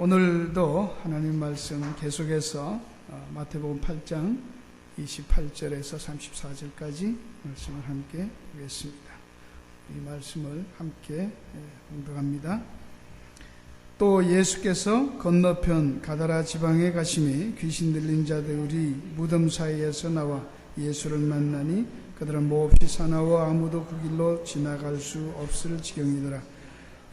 오늘도 하나님 말씀 계속해서 마태복음 8장 28절에서 34절까지 말씀을 함께 보겠습니다. 이 말씀을 함께 공독합니다. 또 예수께서 건너편 가다라 지방에 가시매 귀신 들린 자들이 무덤 사이에서 나와 예수를 만나니 그들은 몹시 사나워 아무도 그 길로 지나갈 수 없을 지경이더라.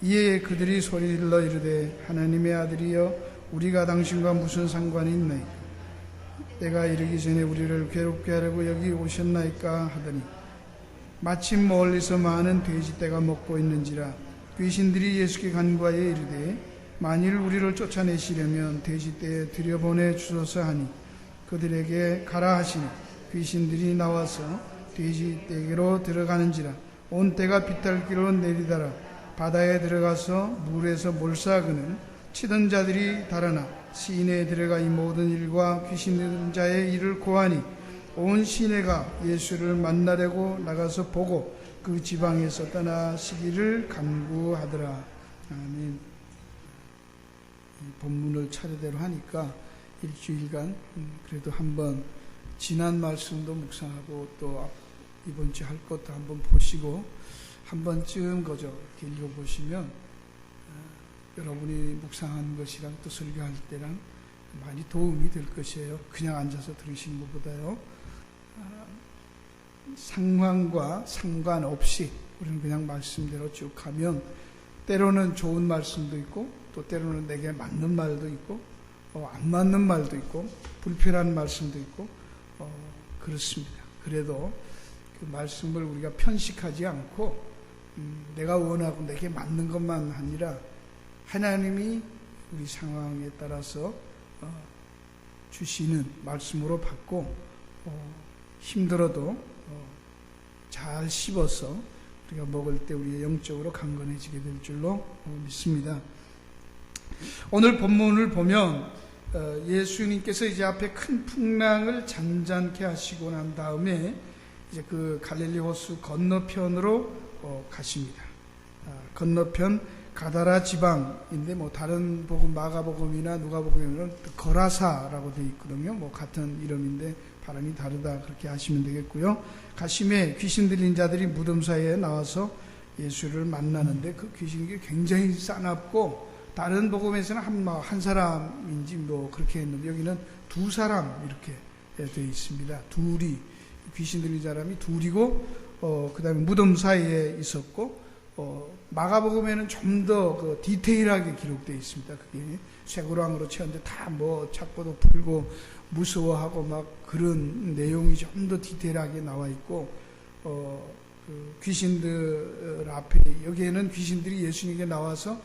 이에 그들이 소리질러 이르되 하나님의 아들이여 우리가 당신과 무슨 상관이 있나이까? 때가 이르기 전에 우리를 괴롭게 하려고 여기 오셨나이까 하더니 마침 멀리서 많은 돼지떼가 먹고 있는지라. 귀신들이 예수께 간구하여 이르되 만일 우리를 쫓아내시려면 돼지떼에 들여보내 주소서 하니 그들에게 가라 하시니 귀신들이 나와서 돼지떼에게로 들어가는지라. 온 떼가 비탈길로 내리다라 바다에 들어가서 물에서 몰사하거늘 치던 자들이 달아나 시내에 들어가 이 모든 일과 귀신 들린 자의 일을 고하니 온 시내가 예수를 만나려고 나가서 보고 그 지방에서 떠나시기를 간구하더라. 아멘. 이 본문을 차례대로 하니까 일주일간 그래도 한번 지난 말씀도 묵상하고 또 이번 주 할 것도 한번 보시고 한 번쯤 그저 이렇게 읽어보시면 여러분이 묵상하는 것이랑 또 설교할 때랑 많이 도움이 될 것이에요. 그냥 앉아서 들으시는 것보다요. 상황과 상관없이 우리는 그냥 말씀대로 쭉 가면 때로는 좋은 말씀도 있고 또 때로는 내게 맞는 말도 있고 안 맞는 말도 있고 불편한 말씀도 있고 그렇습니다. 그래도 그 말씀을 우리가 편식하지 않고 내가 원하고 내게 맞는 것만 아니라 하나님이 우리 상황에 따라서 주시는 말씀으로 받고 힘들어도 잘 씹어서 우리가 먹을 때 우리의 영적으로 강건해지게 될 줄로 믿습니다. 오늘 본문을 보면 예수님께서 이제 앞에 큰 풍랑을 잔잔케 하시고 난 다음에 이제 그 갈릴리 호수 건너편으로 가십니다. 건너편 가다라 지방인데 뭐 다른 복음 마가복음이나 누가복음에는 거라사라고 되어 있거든요. 뭐 같은 이름인데 발음이 다르다 그렇게 하시면 되겠고요. 가심에 귀신 들린 자들이 무덤 사이에 나와서 예수를 만나는데 그 귀신이 굉장히 싸납고 다른 복음에서는 한 사람인지 뭐 그렇게 했는데 여기는 두 사람 이렇게 되어 있습니다. 둘이 귀신 들린 사람이 둘이고 그 다음에 무덤 사이에 있었고 마가복음에는 좀 더 그 디테일하게 기록되어 있습니다. 그게 쇠고랑으로 채웠는데 다 뭐 착고도 풀고 무서워하고 막 그런 내용이 좀 더 디테일하게 나와 있고 그 귀신들 앞에 여기에는 귀신들이 예수님에게 나와서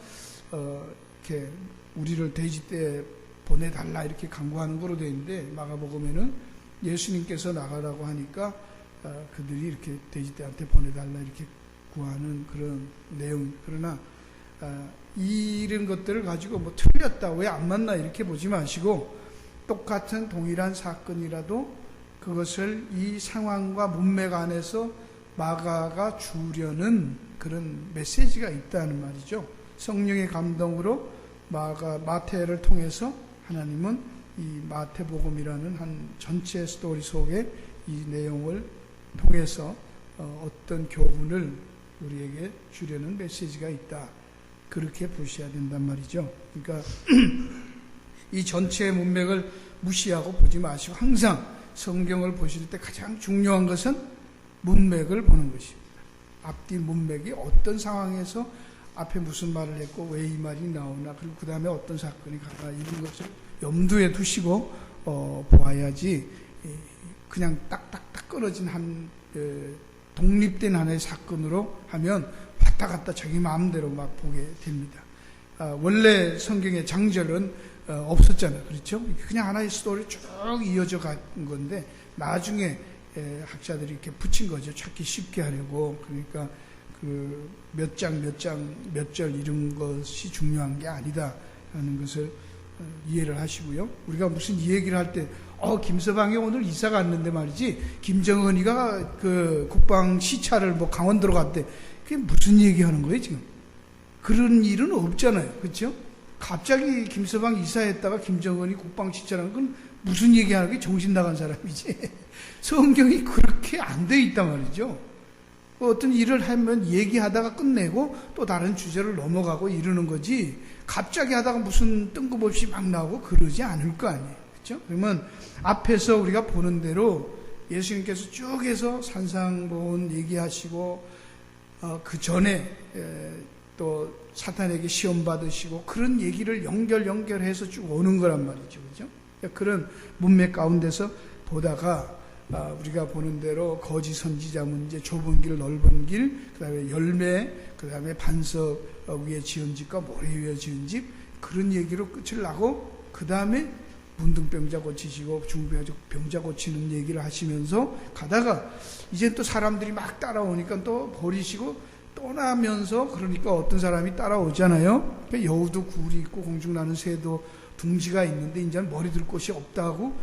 이렇게 우리를 돼지떼에 보내달라 이렇게 간구하는 거로 되어 있는데 마가복음에는 예수님께서 나가라고 하니까 그들이 이렇게 돼지떼한테 보내달라 이렇게 구하는 그런 내용. 그러나 이런 것들을 가지고 뭐 틀렸다 왜 안 맞나 이렇게 보지 마시고 똑같은 동일한 사건이라도 그것을 이 상황과 문맥 안에서 마가가 주려는 그런 메시지가 있다는 말이죠. 성령의 감동으로 마태를 통해서 하나님은 이 마태복음이라는 한 전체 스토리 속에 이 내용을 통해서 어떤 교훈을 우리에게 주려는 메시지가 있다. 그렇게 보셔야 된단 말이죠. 그러니까 이 전체의 문맥을 무시하고 보지 마시고 항상 성경을 보실 때 가장 중요한 것은 문맥을 보는 것입니다. 앞뒤 문맥이 어떤 상황에서 앞에 무슨 말을 했고 왜 이 말이 나오나 그리고 그 다음에 어떤 사건이 가나 이런 것을 염두에 두시고 보아야지 그냥 딱딱딱 끊어진 한 독립된 하나의 사건으로 하면 왔다 갔다 자기 마음대로 막 보게 됩니다. 원래 성경의 장절은 없었잖아요. 그렇죠? 그냥 하나의 스토리 쭉 이어져 간 건데 나중에 학자들이 이렇게 붙인 거죠. 찾기 쉽게 하려고. 그러니까 그 몇 장, 몇 절 이런 것이 중요한 게 아니다 하는 것을 이해를 하시고요. 우리가 무슨 이 얘기를 할 때 김서방이 오늘 이사 갔는데 말이지 김정은이가 그 국방 시찰을 뭐 강원도로 갔대. 그게 무슨 얘기하는 거예요 지금? 그런 일은 없잖아요. 그렇죠? 갑자기 김서방 이사했다가 김정은이 국방 지체라는 건 무슨 얘기하는 게 정신 나간 사람이지. 성경이 그렇게 안 돼 있단 말이죠. 어떤 일을 하면 얘기하다가 끝내고 또 다른 주제를 넘어가고 이러는 거지, 갑자기 하다가 무슨 뜬금없이 막 나오고 그러지 않을 거 아니에요. 그렇죠? 그러면 앞에서 우리가 보는 대로 예수님께서 쭉 해서 산상보훈 얘기하시고, 그 전에 또 사탄에게 시험 받으시고, 그런 얘기를 연결해서 쭉 오는 거란 말이죠. 그죠? 그런 문맥 가운데서 보다가, 우리가 보는 대로 거짓 선지자 문제, 좁은 길, 넓은 길, 그 다음에 열매, 그 다음에 반석 위에 지은 집과 모래 위에 지은 집, 그런 얘기로 끝을 나고, 그 다음에 문둥병자 고치시고 중병자 고치는 얘기를 하시면서 가다가, 이제 또 사람들이 막 따라오니까 또 버리시고 떠나면서, 그러니까 어떤 사람이 따라오잖아요. 그러니까 여우도 굴이 있고 공중나는 새도 둥지가 있는데 이제는 머리 둘 곳이 없다고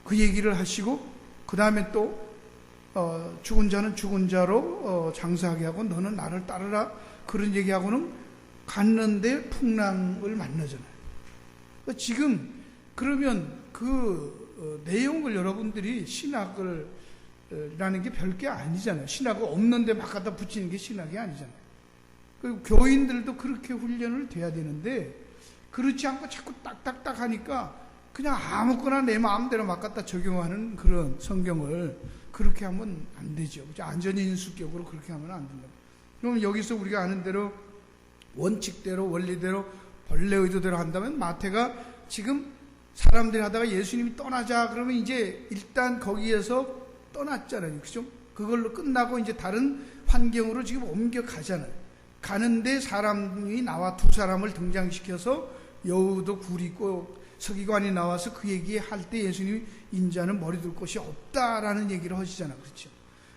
그 얘기를 하시고, 그 다음에 또 죽은 자는 죽은 자로 장사하게 하고 너는 나를 따르라, 그런 얘기하고는 갔는데 풍랑을 만나잖아요. 지금 그러면 그 내용을 여러분들이 신학을 라는 게 별게 아니잖아요. 신학을 없는데 막 갖다 붙이는 게 신학이 아니잖아요. 그리고 교인들도 그렇게 훈련을 돼야 되는데, 그렇지 않고 자꾸 딱딱딱 하니까 그냥 아무거나 내 마음대로 막 갖다 적용하는 그런 성경을 그렇게 하면 안 되죠. 안전인수격으로 그렇게 하면 안 된다. 그럼 여기서 우리가 아는 대로 원칙대로, 원리대로, 본래 의도대로 한다면, 마태가 지금 사람들이 하다가 예수님이 떠나자 그러면 이제 일단 거기에서 떠났잖아요. 그죠? 그걸로 끝나고 이제 다른 환경으로 지금 옮겨가잖아요. 가는데 사람이 나와 두 사람을 등장시켜서 여우도 굴이 있고 서기관이 나와서 그 얘기할 때 예수님이 인자는 머리 둘 곳이 없다라는 얘기를 하시잖아요. 그렇죠?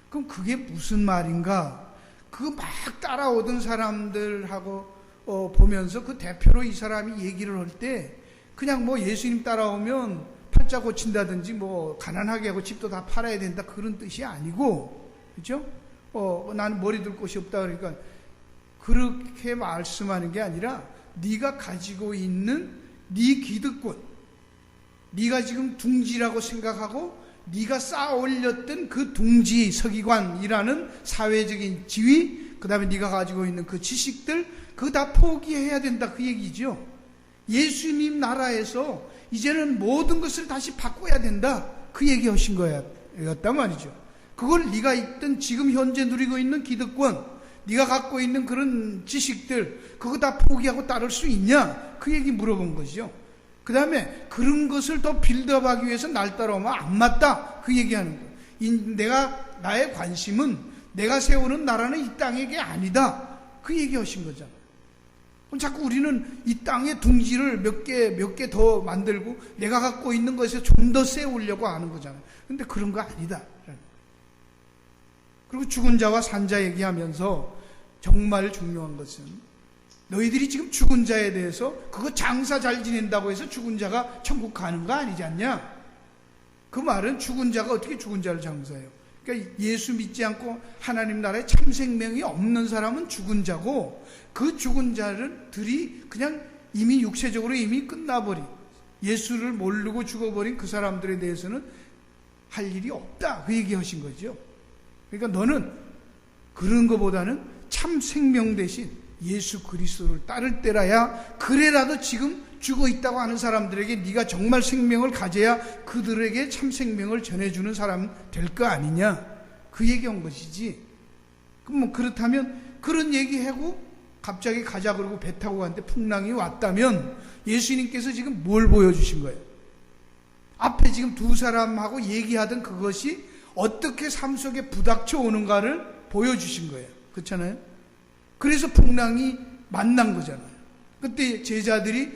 그럼 그게 무슨 말인가? 그거 막 따라오던 사람들하고 보면서 그 대표로 이 사람이 얘기를 할 때 그냥 뭐 예수님 따라오면 팔자 고친다든지 뭐 가난하게 하고 집도 다 팔아야 된다, 그런 뜻이 아니고, 그렇죠? 나는 머리 둘 곳이 없다 그러니까 그렇게 말씀하는 게 아니라, 네가 가지고 있는 네 기득권, 네가 지금 둥지라고 생각하고 네가 쌓아 올렸던 그 둥지, 서기관이라는 사회적인 지위, 그 다음에 네가 가지고 있는 그 지식들, 그거 다 포기해야 된다, 그 얘기죠. 예수님 나라에서 이제는 모든 것을 다시 바꿔야 된다, 그 얘기 하신 거였단 말이죠. 그걸 네가 있던 지금 현재 누리고 있는 기득권, 네가 갖고 있는 그런 지식들, 그거 다 포기하고 따를 수 있냐, 그 얘기 물어본 거죠. 그 다음에 그런 것을 더 빌드업하기 위해서 날 따라오면 안 맞다, 그 얘기하는 거예요. 나의 관심은 내가 세우는 나라는 이 땅의 게 아니다, 그 얘기하신 거잖아요. 그럼 자꾸 우리는 이 땅의 둥지를 몇 개 더 만들고 내가 갖고 있는 것에 좀 더 세우려고 하는 거잖아요. 근데 그런 거 아니다. 그리고 죽은 자와 산 자 얘기하면서 정말 중요한 것은, 너희들이 지금 죽은 자에 대해서 그거 장사 잘 지낸다고 해서 죽은 자가 천국 가는 거 아니지 않냐? 그 말은 죽은 자가 어떻게 죽은 자를 장사해요? 그러니까 예수 믿지 않고 하나님 나라에 참 생명이 없는 사람은 죽은 자고, 그 죽은 자들이 그냥 이미 육체적으로 이미 끝나버린, 예수를 모르고 죽어버린 그 사람들에 대해서는 할 일이 없다, 그 얘기하신 거죠. 그러니까 너는 그런 것보다는 참 생명 대신 예수 그리스도를 따를 때라야, 그래라도 지금 죽어 있다고 하는 사람들에게 네가 정말 생명을 가져야 그들에게 참 생명을 전해주는 사람 될 거 아니냐, 그 얘기한 것이지. 그럼 뭐 그렇다면 그런 얘기하고 갑자기 가자 그러고 배 타고 갔는데 풍랑이 왔다면 예수님께서 지금 뭘 보여주신 거예요? 앞에 지금 두 사람하고 얘기하던 그것이 어떻게 삶 속에 부닥쳐 오는가를 보여주신 거예요. 그렇잖아요? 그래서 풍랑이 만난 거잖아요. 그때 제자들이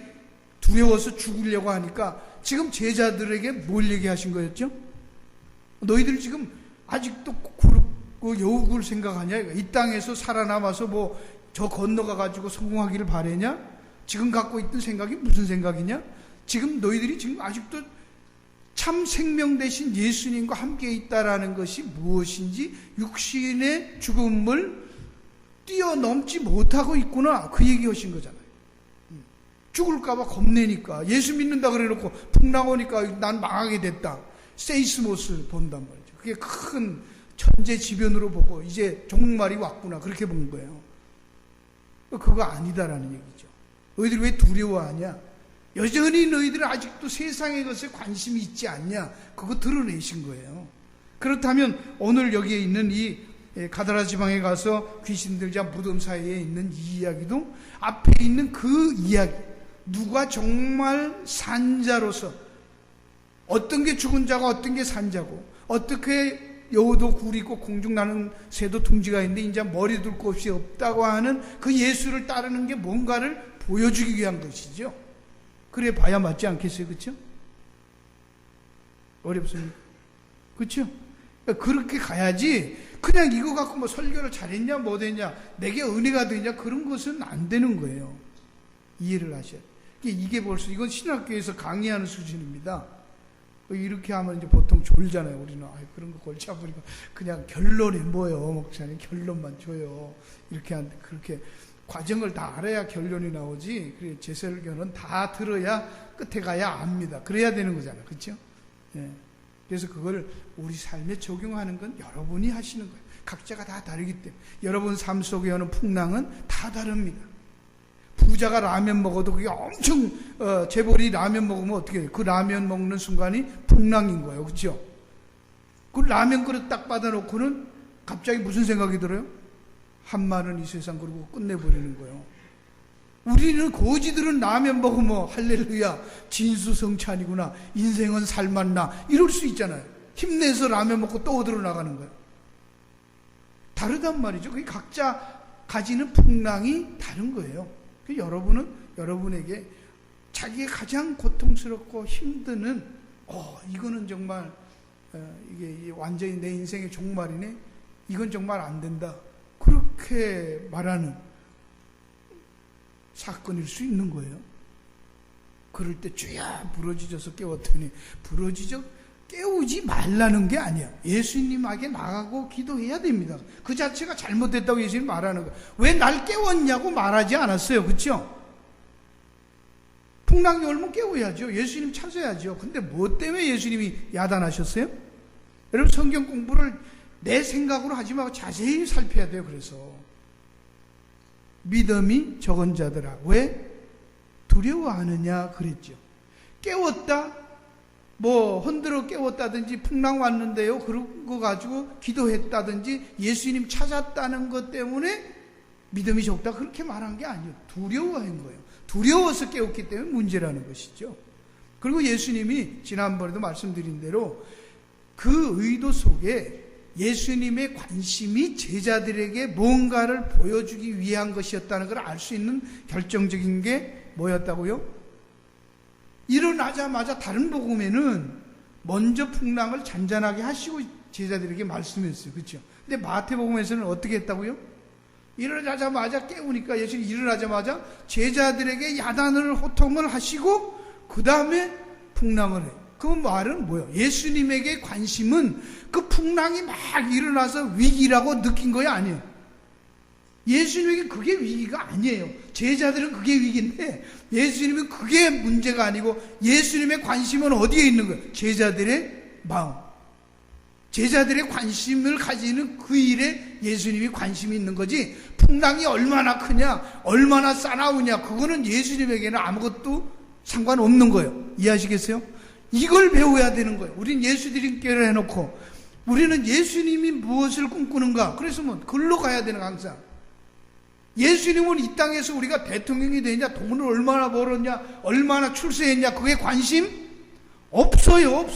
두려워서 죽으려고 하니까 지금 제자들에게 뭘 얘기하신 거였죠? 너희들 지금 아직도 여우굴 생각하냐? 이 땅에서 살아남아서 뭐 저 건너가 가지고 성공하기를 바라냐? 지금 갖고 있던 생각이 무슨 생각이냐? 지금 너희들이 지금 아직도 참 생명 대신 예수님과 함께 있다라는 것이 무엇인지 육신의 죽음을 뛰어넘지 못하고 있구나, 그 얘기하신 거잖아요. 죽을까봐 겁내니까. 예수 믿는다 그래놓고 풍랑 오니까 난 망하게 됐다. 세이스모스를 본단 말이죠. 그게 큰 천재지변으로 보고 이제 종말이 왔구나 그렇게 본 거예요. 그거 아니다라는 얘기죠. 너희들이 왜 두려워하냐? 여전히 너희들은 아직도 세상의 것에 관심이 있지 않냐? 그거 드러내신 거예요. 그렇다면 오늘 여기에 있는 이 가다라 지방에 가서 귀신들 자 무덤 사이에 있는 이 이야기도 앞에 있는 그 이야기, 누가 정말 산자로서 어떤 게 죽은 자고 어떤 게 산자고 어떻게 여우도 굴이 있고 공중 나는 새도 둥지가 있는데 이제 머리 둘 곳이 없다고 하는 그 예수를 따르는 게 뭔가를 보여주기 위한 것이죠. 그래 봐야 맞지 않겠어요? 그렇죠? 어렵습니까? 그렇죠? 그렇게 가야지 그냥 이거 갖고 뭐 설교를 잘했냐 뭐 됐냐 내게 은혜가 되냐 그런 것은 안 되는 거예요. 이해를 하셔야 돼요. 이게 벌써 이건 신학교에서 강의하는 수준입니다. 이렇게 하면 이제 보통 졸잖아요. 우리는 그런 거 골치 아프니까 그냥 결론이 뭐예요, 목사님 결론만 줘요. 이렇게 하는데 그렇게 과정을 다 알아야 결론이 나오지. 그래 제 설교는 다 들어야 끝에 가야 압니다. 그래야 되는 거잖아요, 그렇죠? 예. 그래서 그걸 우리 삶에 적용하는 건 여러분이 하시는 거예요. 각자가 다 다르기 때문에 여러분 삶 속에 오는 풍랑은 다 다릅니다. 부자가 라면 먹어도 그게 엄청 재벌이 라면 먹으면 어떻게 해요? 그 라면 먹는 순간이 풍랑인 거예요. 그렇죠? 그 라면 그릇 딱 받아놓고는 갑자기 무슨 생각이 들어요? 한마는 이 세상 그러고 끝내버리는 거예요. 우리는 거지들은 라면 먹으면 할렐루야 진수성찬이구나 인생은 살맛나 이럴 수 있잖아요. 힘내서 라면 먹고 또 어디로 나가는 거예요. 다르단 말이죠. 그게 각자 가지는 풍랑이 다른 거예요. 여러분은 여러분에게 자기의 가장 고통스럽고 힘드는 이거는 정말 이게 완전히 내 인생의 종말이네 이건 정말 안 된다 그렇게 말하는 사건일 수 있는 거예요. 그럴 때 주야 부러지져서 깨웠더니 부러지져 깨우지 말라는 게 아니야. 예수님에게 나가고 기도해야 됩니다. 그 자체가 잘못됐다고 예수님 말하는 거예요. 왜 날 깨웠냐고 말하지 않았어요. 그렇죠? 풍랑이 오면 깨워야죠. 예수님 찾아야죠. 근데 뭐 때문에 예수님이 야단하셨어요? 여러분 성경 공부를 내 생각으로 하지 말고 자세히 살펴야 돼요. 그래서 믿음이 적은 자들아 왜 두려워하느냐 그랬죠. 깨웠다 뭐 흔들어 깨웠다든지 풍랑 왔는데요 그런 거 가지고 기도했다든지 예수님 찾았다는 것 때문에 믿음이 적다 그렇게 말한 게 아니에요. 두려워한 거예요. 두려워서 깨웠기 때문에 문제라는 것이죠. 그리고 예수님이 지난번에도 말씀드린 대로 그 의도 속에 예수님의 관심이 제자들에게 뭔가를 보여주기 위한 것이었다는 걸 알 수 있는 결정적인 게 뭐였다고요? 일어나자마자 다른 복음에는 먼저 풍랑을 잔잔하게 하시고 제자들에게 말씀했어요. 그렇죠? 근데 마태복음에서는 어떻게 했다고요? 일어나자마자 깨우니까 예수님이 일어나자마자 제자들에게 야단을 호통을 하시고 그 다음에 풍랑을 해요. 그 말은 뭐예요? 예수님에게 관심은 그 풍랑이 막 일어나서 위기라고 느낀 거야 아니에요. 예수님에게 그게 위기가 아니에요. 제자들은 그게 위기인데 예수님은 그게 문제가 아니고 예수님의 관심은 어디에 있는 거예요? 제자들의 마음. 제자들의 관심을 가지는 그 일에 예수님이 관심이 있는 거지 풍랑이 얼마나 크냐 얼마나 싸나우냐 그거는 예수님에게는 아무것도 상관없는 거예요. 이해하시겠어요? 이걸 배워야 되는 거예요. 우린 예수님께를 해놓고 우리는 예수님이 무엇을 꿈꾸는가 그래서 뭐 글로 가야 되는 항상 예수님은 이 땅에서 우리가 대통령이 되냐 돈을 얼마나 벌었냐 얼마나 출세했냐 그게 관심? 없어요.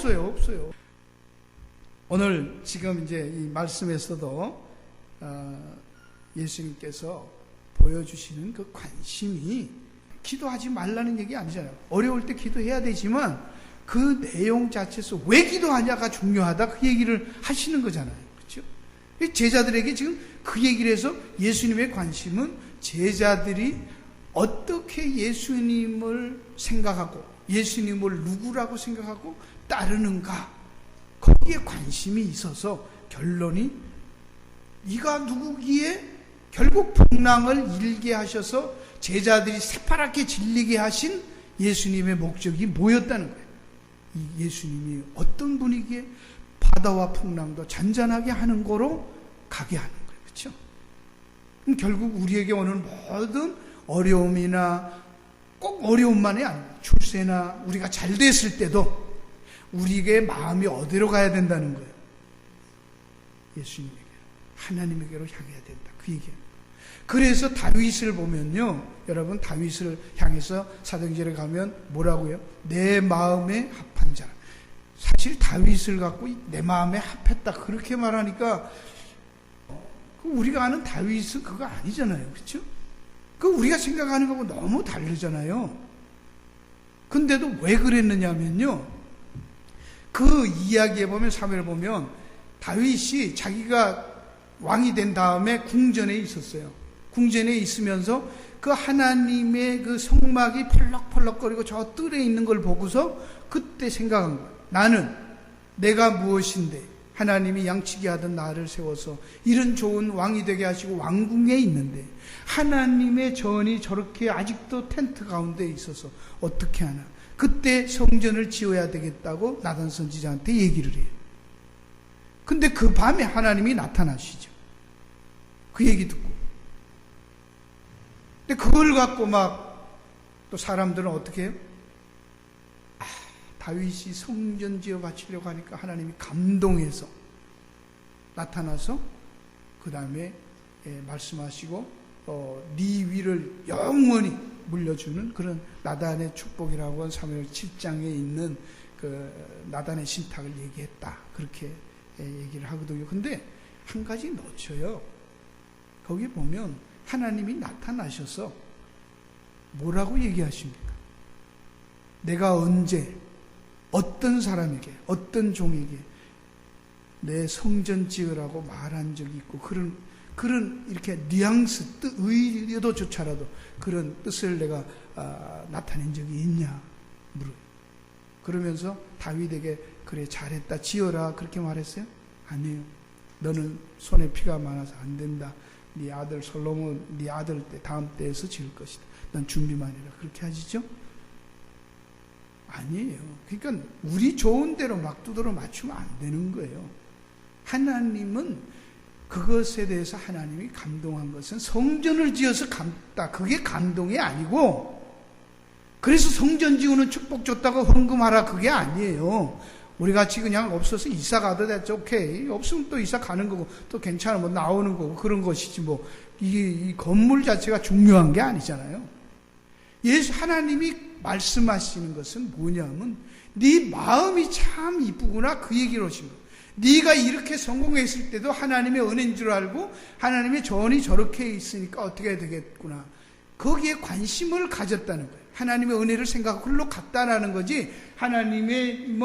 오늘 지금 이제 이 말씀에서도 예수님께서 보여주시는 그 관심이 기도하지 말라는 얘기 아니잖아요. 어려울 때 기도해야 되지만 그 내용 자체에서 왜 기도하냐가 중요하다 그 얘기를 하시는 거잖아요. 그렇죠? 제자들에게 지금 그 얘기를 해서 예수님의 관심은 제자들이 어떻게 예수님을 생각하고 예수님을 누구라고 생각하고 따르는가 거기에 관심이 있어서 결론이 네가 누구기에 결국 풍랑을 일게 하셔서 제자들이 새파랗게 질리게 하신 예수님의 목적이 뭐였다는 거예요. 이 예수님이 어떤 분위기에 바다와 풍랑도 잔잔하게 하는 거로 가게 하는 거예요. 그렇죠? 그럼 결국 우리에게 오는 모든 어려움이나 꼭 어려움만이 아니에요. 출세나 우리가 잘 됐을 때도 우리에게 마음이 어디로 가야 된다는 거예요. 예수님에게로, 하나님에게로 향해야 된다. 그 얘기예요. 그래서 다윗을 보면요, 여러분, 다윗을 향해서 사도행전에 가면 뭐라고요? 내 마음에 합한 자. 사실 다윗을 갖고 내 마음에 합했다 그렇게 말하니까 우리가 아는 다윗은 그거 아니잖아요. 그렇죠? 그 우리가 생각하는 거하고 너무 다르잖아요. 근데도 왜 그랬느냐면요, 그 이야기에 보면, 사무엘에 보면 다윗이 자기가 왕이 된 다음에 궁전에 있었어요. 궁전에 있으면서 그 하나님의 그 성막이 펄럭펄럭거리고 저 뜰에 있는 걸 보고서 그때 생각한 거예요. 나는 내가 무엇인데 하나님이 양치기 하던 나를 세워서 이런 좋은 왕이 되게 하시고 왕궁에 있는데 하나님의 전이 저렇게 아직도 텐트 가운데 있어서 어떻게 하나. 그때 성전을 지어야 되겠다고 나단 선지자한테 얘기를 해요. 근데 그 밤에 하나님이 나타나시죠. 그 얘기 듣고. 근데 그걸 갖고 막 또 사람들은 어떻게 해요? 다윗이 성전 지어 바치려고 하니까 하나님이 감동해서 나타나서 그 다음에 말씀하시고 네 위를 영원히 물려주는 그런 나단의 축복이라고 한 사무엘 7장에 있는 그 나단의 신탁을 얘기했다. 그렇게 얘기를 하거든요. 근데 한 가지 놓쳐요. 거기 보면 하나님이 나타나셔서 뭐라고 얘기하십니까? 내가 언제 어떤 사람에게 어떤 종에게 내 성전 지으라고 말한 적이 있고 그런 이렇게 뉘앙스 의도조차라도 그런 뜻을 내가 나타낸 적이 있냐 물어요. 그러면서 다윗에게 그래 잘했다 지어라 그렇게 말했어요? 아니에요. 너는 손에 피가 많아서 안 된다. 네 아들 솔로몬 네 아들 때 다음 때에서 지을 것이다. 넌 준비만 해라. 그렇게 하시죠? 아니에요. 그러니까 우리 좋은 대로 막 두드러 맞추면 안 되는 거예요. 하나님은 그것에 대해서 하나님이 감동한 것은 성전을 지어서 감다. 그게 감동이 아니고 그래서 성전 지우는 축복 줬다고 헌금하라 그게 아니에요. 우리 같이 그냥 없어서 이사 가도 됐죠. 오케이. 없으면 또 이사 가는 거고 또 괜찮으면 나오는 거고 그런 것이지 뭐 이 건물 자체가 중요한 게 아니잖아요. 예수 하나님이 말씀하시는 것은 뭐냐면 네 마음이 참 이쁘구나 그 얘기를 하신 거예요. 네가 이렇게 성공했을 때도 하나님의 은혜인 줄 알고 하나님의 전이 저렇게 있으니까 어떻게 해야 되겠구나. 거기에 관심을 가졌다는 거예요. 하나님의 은혜를 생각하고 글로 갔다라는 거지. 하나님의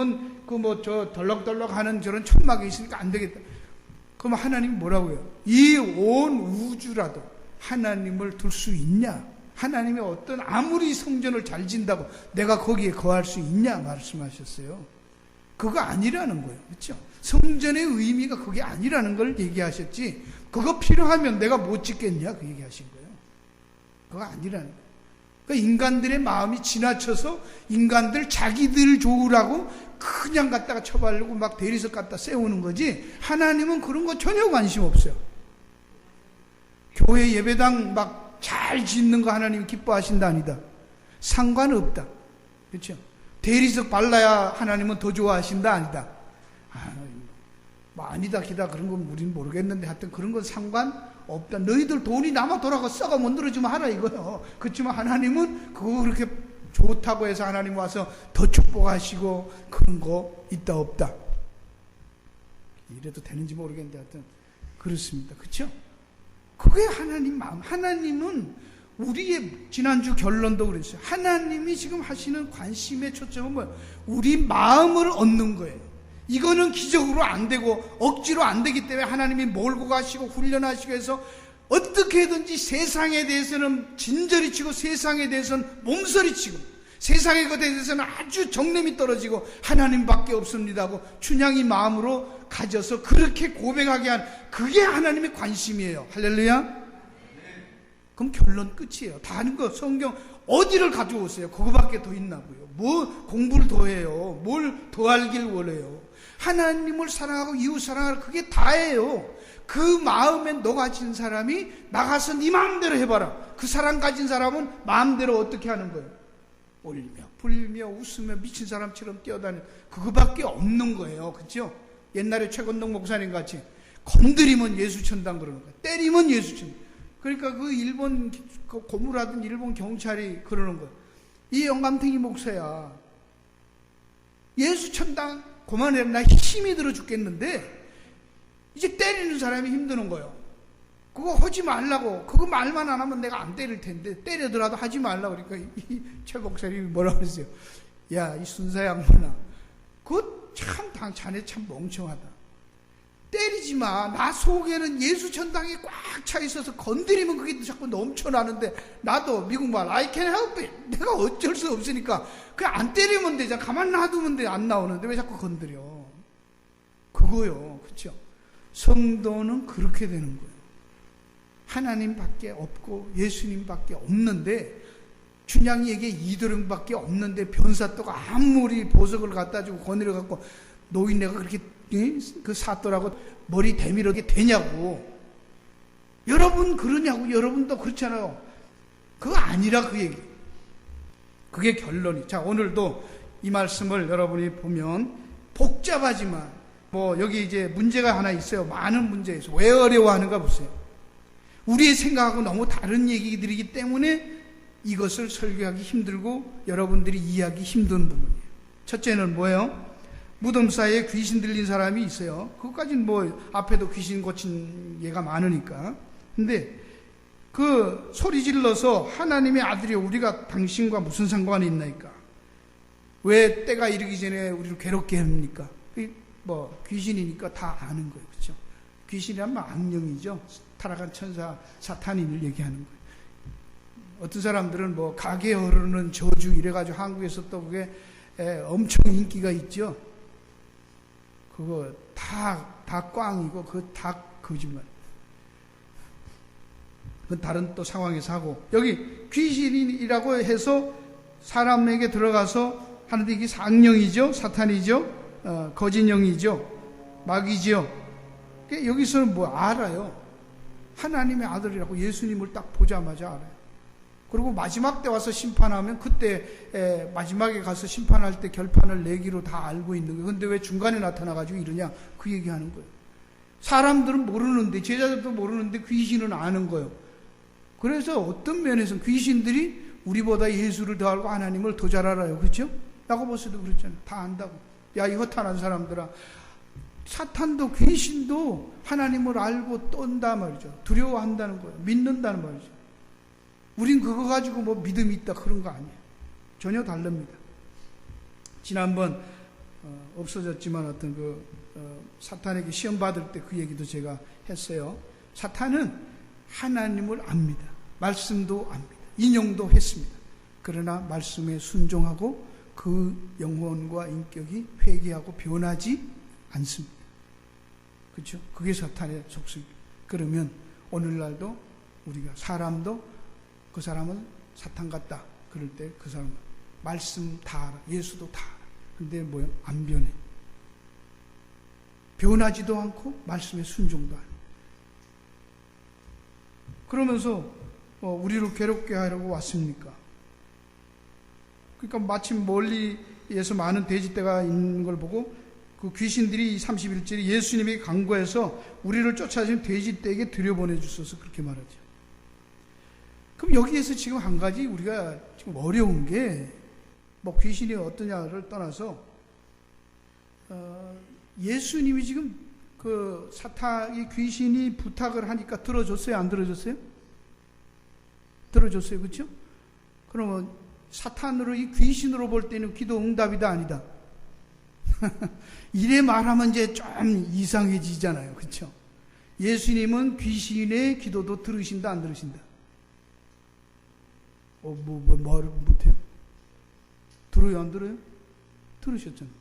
저 덜럭덜럭하는 저런 천막에 있으니까 안 되겠다. 그럼 하나님이 뭐라고요? 이 온 우주라도 하나님을 둘 수 있냐? 하나님의 어떤 아무리 성전을 잘 진다고 내가 거기에 거할 수 있냐 말씀하셨어요. 그거 아니라는 거예요. 그렇죠? 성전의 의미가 그게 아니라는 걸 얘기하셨지. 그거 필요하면 내가 못 짓겠냐 그 얘기하신 거예요. 그거 아니라는 거예요. 그러니까 인간들의 마음이 지나쳐서 인간들 자기들 좋으라고 그냥 갖다가 쳐바르고 막 대리석 갖다 세우는 거지. 하나님은 그런 거 전혀 관심 없어요. 교회 예배당 막 잘 짓는 거 하나님 기뻐하신다 아니다. 상관없다. 그렇죠? 대리석 발라야 하나님은 더 좋아하신다 아니다. 뭐 아니다 기다 그런 건 우리는 모르겠는데 하여튼 그런 건 상관없다. 너희들 돈이 남아 돌아가 썩어 못 늘어지면 하라 이거요. 그렇지만 하나님은 그거 그렇게 좋다고 해서 하나님 와서 더 축복하시고 그런 거 있다 없다. 이래도 되는지 모르겠는데 하여튼 그렇습니다. 그렇죠? 그게 하나님 마음. 하나님은 우리의 지난주 결론도 그랬어요. 하나님이 지금 하시는 관심의 초점은 뭐예요? 우리 마음을 얻는 거예요. 이거는 기적으로 안 되고 억지로 안 되기 때문에 하나님이 몰고 가시고 훈련하시고 해서 어떻게든지 세상에 대해서는 진저리 치고 세상에 대해서는 몸서리 치고 세상의 것에 대해서는 아주 정념이 떨어지고 하나님밖에 없습니다 하고 춘향이 마음으로 가져서 그렇게 고백하게 한 그게 하나님의 관심이에요. 할렐루야. 그럼 결론 끝이에요. 다른 거 성경 어디를 가져오세요? 그거밖에 더 있나고요. 뭐 공부를 더 해요? 뭘 더 알길 원해요? 하나님을 사랑하고 이웃 사랑하고 그게 다예요. 그 마음에 너 가진 사람이 나가서 네 마음대로 해봐라. 그 사람 가진 사람은 마음대로 어떻게 하는 거예요? 울며 불며 웃으며 미친 사람처럼 뛰어다니는 그거밖에 없는 거예요. 그렇죠? 옛날에 최건동 목사님 같이 건드리면 예수천당 그러는 거예요. 때리면 예수천당. 그러니까 그 일본 고물하던 일본 경찰이 그러는 거예요. 이 영감탱이 목사야, 예수천당 그만해라. 나 힘이 들어 죽겠는데 이제 때리는 사람이 힘드는 거예요. 그거 하지 말라고. 그거 말만 안 하면 내가 안 때릴 텐데 때려더라도 하지 말라고. 그러니까 이 최 목사님이 뭐라 그랬어요? 야, 이 순사 양반아, 그거 참 자네 참 멍청하다. 때리지 마. 나 속에는 예수 천당이 꽉 차 있어서 건드리면 그게 자꾸 넘쳐나는데 나도 미국 말 I can't help it. 내가 어쩔 수 없으니까 그냥 안 때리면 되잖아. 가만 놔두면 돼. 안 나오는데 왜 자꾸 건드려? 그거요. 그렇죠? 성도는 그렇게 되는 거예요. 하나님밖에 없고 예수님밖에 없는데 춘향이에게 이도령밖에 없는데 변사또가 아무리 보석을 갖다 주고 거느려 갖고 노인네가 그렇게 그 사또라고 머리 대밀어게 되냐고. 여러분 그러냐고. 여러분도 그렇잖아요. 그거 아니라 그 얘기. 그게 결론이. 자, 오늘도 이 말씀을 여러분이 보면 복잡하지만 여기 이제 문제가 하나 있어요. 많은 문제 있어요. 왜 어려워하는가 보세요. 우리의 생각하고 너무 다른 얘기들이기 때문에 이것을 설교하기 힘들고 여러분들이 이해하기 힘든 부분이에요. 첫째는 뭐예요? 무덤 사이에 귀신 들린 사람이 있어요. 그것까지는 앞에도 귀신 고친 예가 많으니까. 근데 그 소리 질러서 하나님의 아들이여 우리가 당신과 무슨 상관이 있나이까? 왜 때가 이르기 전에 우리를 괴롭게 합니까? 귀신이니까 다 아는 거예요. 그렇죠? 귀신이란 악령이죠. 타락한 천사 사탄인을 얘기하는 거예요. 어떤 사람들은 가게 흐르는 저주 이래가지고 한국에서 또 그게 엄청 인기가 있죠. 그거 다 꽝이고 그거 다 거짓말. 그건 다른 또 상황에서 하고, 여기 귀신이라고 해서 사람에게 들어가서 하는데 이게 악령이죠. 사탄이죠. 거짓령이죠. 마귀죠. 여기서는 알아요. 하나님의 아들이라고 예수님을 딱 보자마자 알아요. 그리고 마지막 때 와서 심판하면 그때 마지막에 가서 심판할 때 결판을 내기로 다 알고 있는 거예요. 근데 왜 중간에 나타나가지고 이러냐? 그 얘기하는 거예요. 사람들은 모르는데, 제자들도 모르는데 귀신은 아는 거예요. 그래서 어떤 면에서는 귀신들이 우리보다 예수를 더 알고 하나님을 더 잘 알아요. 그렇죠? 야고보서도 그랬잖아요. 다 안다고. 야, 이 허탄한 사람들아. 사탄도 귀신도 하나님을 알고 떤다 말이죠. 두려워한다는 거예요. 믿는다는 말이죠. 우린 그거 가지고 믿음이 있다 그런 거 아니에요. 전혀 다릅니다. 지난번 없어졌지만 어떤 사탄에게 시험 받을 때 그 얘기도 제가 했어요. 사탄은 하나님을 압니다. 말씀도 압니다. 인용도 했습니다. 그러나 말씀에 순종하고 그 영혼과 인격이 회개하고 변하지 않습니다. 그렇죠? 그게 사탄의 속성입니다. 그러면 오늘날도 우리가 사람도 그 사람은 사탄 같다 그럴 때 그 사람은 말씀 다 알아. 예수도 다 알아. 근데 안 변해. 변하지도 않고 말씀에 순종도 안 해. 그러면서 우리를 괴롭게 하려고 왔습니까? 그러니까 마침 멀리에서 많은 돼지떼가 있는 걸 보고 그 귀신들이 31절에 예수님에게 간구해서 우리를 쫓아다니는 돼지떼에게 들여보내주소서 그렇게 말하죠. 그럼 여기에서 지금 한 가지 우리가 지금 어려운 게 귀신이 어떠냐를 떠나서 예수님이 지금 그 사탄이 귀신이 부탁을 하니까 들어줬어요? 안 들어줬어요? 들어줬어요. 그렇죠? 그러면 사탄으로 이 귀신으로 볼 때는 기도 응답이다 아니다? 이래 말하면 이제 좀 이상해지잖아요. 그렇죠? 예수님은 귀신의 기도도 들으신다 안 들으신다? 말을 못해요? 들어요 안 들어요? 들으셨잖아요.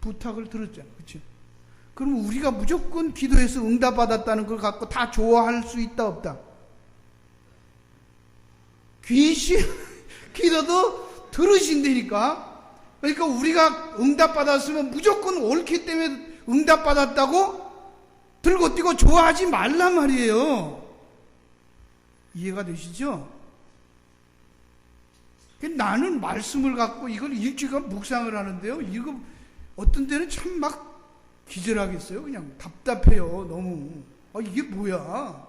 부탁을 들었잖아요. 그렇죠? 그럼 우리가 무조건 기도해서 응답받았다는 걸 갖고 다 좋아할 수 있다 없다? 귀신 기도도 들으신다니까. 그러니까 우리가 응답받았으면 무조건 옳기 때문에 응답받았다고 들고 뛰고 좋아하지 말란 말이에요. 이해가 되시죠? 나는 말씀을 갖고 이걸 일주일간 묵상을 하는데요. 이거 어떤 때는 참 막 기절하겠어요. 그냥 답답해요. 너무. 이게 뭐야?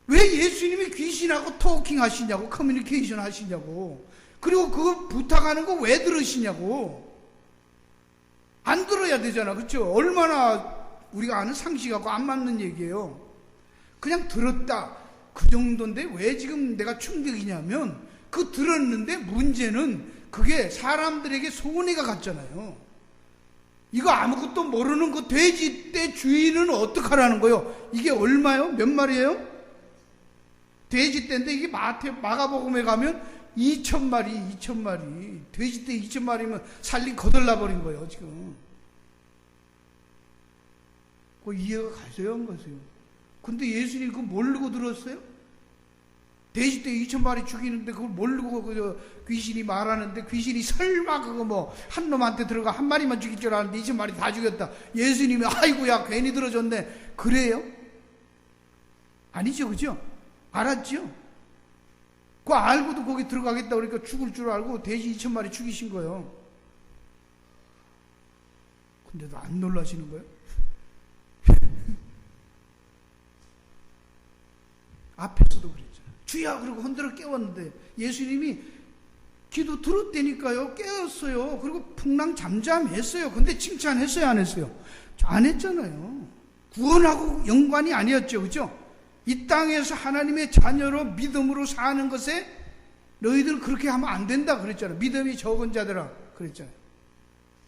왜 예수님이 귀신하고 토킹 하시냐고, 커뮤니케이션 하시냐고. 그리고 그거 부탁하는 거 왜 들으시냐고. 안 들어야 되잖아. 그렇죠? 얼마나 우리가 아는 상식하고 안 맞는 얘기예요. 그냥 들었다. 그 정도인데 왜 지금 내가 충격이냐면 그 들었는데 문제는 그게 사람들에게 손해가 갔잖아요. 이거 아무것도 모르는 그 돼지떼 주인은 어떡하라는 거예요? 이게 얼마요? 몇 마리예요? 돼지떼인데 이게 마가복음에 가면 2,000마리. 돼지떼 2,000마리면 살림 거덜나 버린 거예요, 지금. 그거 이해가 가세요, 안 가세요? 근데 예수님 그거 모르고 들었어요? 돼지떼 2,000마리 죽이는데 그걸 모르고 귀신이 말하는데 귀신이 설마 그거 한 놈한테 들어가 한 마리만 죽일 줄 알았는데 2,000마리 다 죽였다. 예수님이 아이고야 괜히 들어줬네. 그래요? 아니죠, 그죠? 알았죠? 그거 알고도 거기 들어가겠다 그러니까 죽을 줄 알고 돼지 2,000마리 죽이신 거예요. 근데도 안 놀라시는 거예요? 앞에서도 그랬잖아요. 주야 그러고 흔들어 깨웠는데 예수님이 기도 들었다니까요. 깨웠어요. 그리고 풍랑 잠잠했어요. 근데 칭찬했어요, 안 했어요? 안 했잖아요. 구원하고 연관이 아니었죠, 그죠? 이 땅에서 하나님의 자녀로 믿음으로 사는 것에 너희들 그렇게 하면 안 된다 그랬잖아요. 믿음이 적은 자들아 그랬잖아요.